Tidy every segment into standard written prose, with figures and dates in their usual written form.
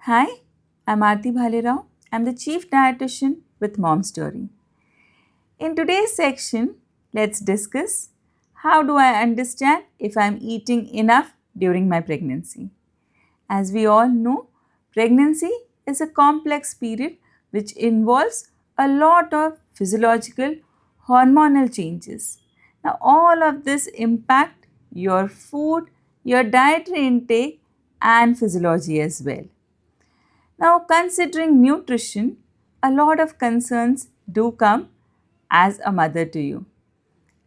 Hi, I'm Arti Bhalerao. I'm the Chief Dietitian with Momstory. In today's section, let's discuss how do I understand if I'm eating enough during my pregnancy. As we all know, pregnancy is a complex period which involves a lot of physiological hormonal changes. Now, all of this impact your food, your dietary intake, and physiology as well. Now, considering nutrition, a lot of concerns do come as a mother to you.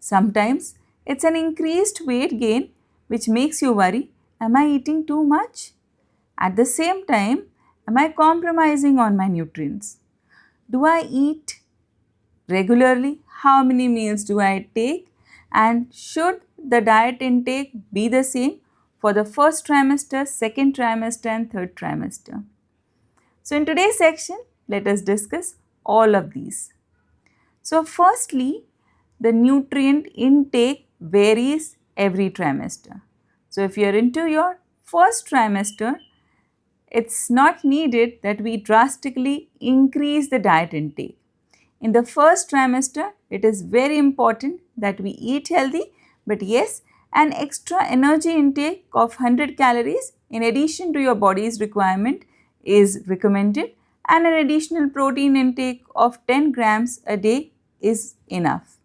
Sometimes it's an increased weight gain which makes you worry, am I eating too much? At the same time, am I compromising on my nutrients? Do I eat regularly? How many meals do I take? And should the diet intake be the same for the first trimester, second trimester, and third trimester? So, in today's section, let us discuss all of these. So, firstly, the nutrient intake varies every trimester. So, if you are into your first trimester, it's not needed that we drastically increase the diet intake. In the first trimester, it is very important that we eat healthy, but yes, an extra energy intake of 100 calories in addition to your body's requirement is recommended, and an additional protein intake of 10 grams a day is enough.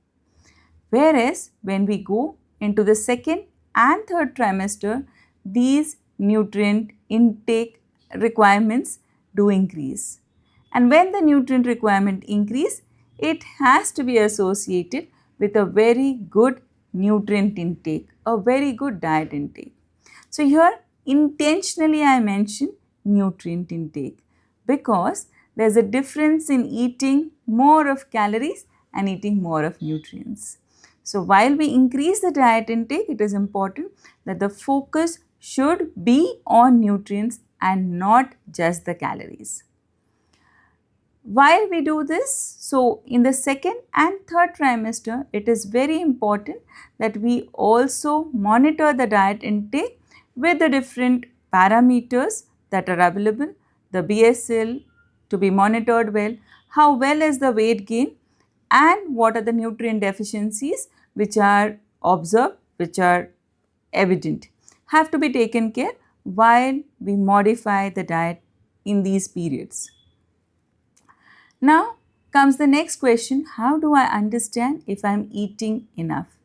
Whereas when we go into the second and third trimester, these nutrient intake requirements do increase. And when the nutrient requirement increase, it has to be associated with a very good nutrient intake, a very good diet intake. So here intentionally I mention nutrient intake because there's a difference in eating more of calories and eating more of nutrients. So while we increase the diet intake, it is important that the focus should be on nutrients and not just the calories. While we do this, so in the second and third trimester, it is very important that we also monitor the diet intake with the different parameters that are available, the BSL to be monitored well, how well is the weight gain, and what are the nutrient deficiencies which are observed, which are evident, have to be taken care while we modify the diet in these periods. Now comes the next question, how do I understand if I am eating enough?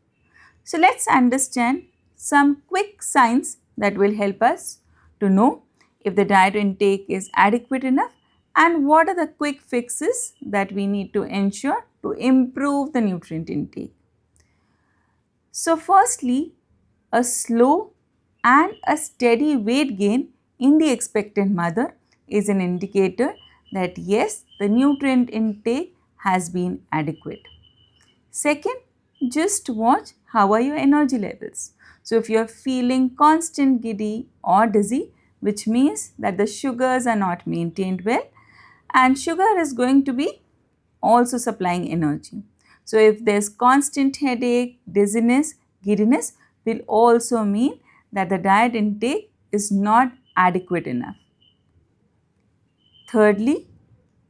So let's understand some quick signs that will help us to know if the diet intake is adequate enough and what are the quick fixes that we need to ensure to improve the nutrient intake. So firstly, a slow and a steady weight gain in the expectant mother is an indicator that yes, the nutrient intake has been adequate. Second, just watch how are your energy levels. So if you are feeling constant giddy or dizzy, which means that the sugars are not maintained well, and sugar is going to be also supplying energy. So if there's constant headache, dizziness, giddiness will also mean that the diet intake is not adequate enough. Thirdly,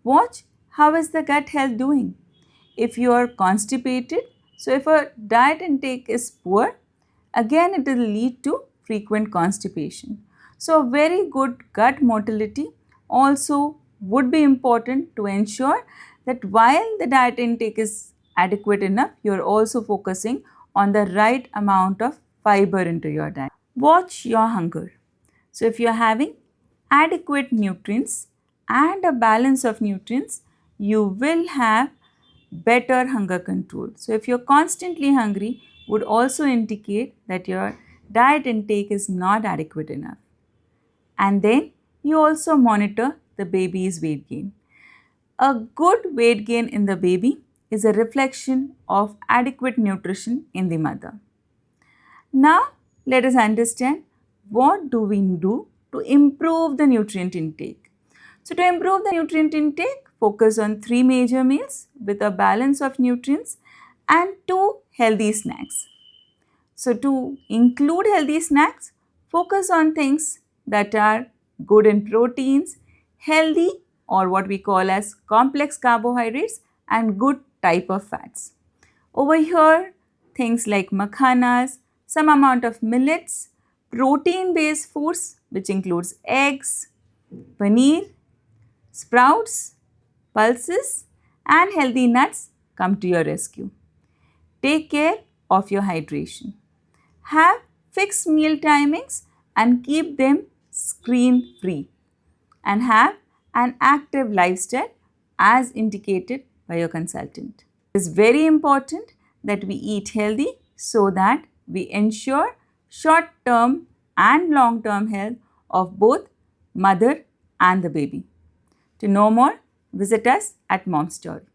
watch how is the gut health doing. If you are constipated, so if a diet intake is poor, again it will lead to frequent constipation. So a very good gut motility also would be important to ensure that while the diet intake is adequate enough, you are also focusing on the right amount of fiber into your diet. Watch your hunger. So if you are having adequate nutrients and a balance of nutrients, you will have better hunger control. So if you're constantly hungry, would also indicate that your diet intake is not adequate enough. And then you also monitor the baby's weight gain. A good weight gain in the baby is a reflection of adequate nutrition in the mother. Now let us understand what do we do to improve the nutrient intake. So to improve the nutrient intake, focus on 3 major meals with a balance of nutrients and 2 healthy snacks. So to include healthy snacks, focus on things that are good in proteins, healthy or what we call as complex carbohydrates and good type of fats. Over here, things like makhanas, some amount of millets, protein-based foods which includes eggs, paneer, sprouts, pulses and healthy nuts come to your rescue. Take care of your hydration. Have fixed meal timings and keep them screen free. And have an active lifestyle as indicated by your consultant. It is very important that we eat healthy so that we ensure short-term and long-term health of both mother and the baby. To know more, visit us at Momstory.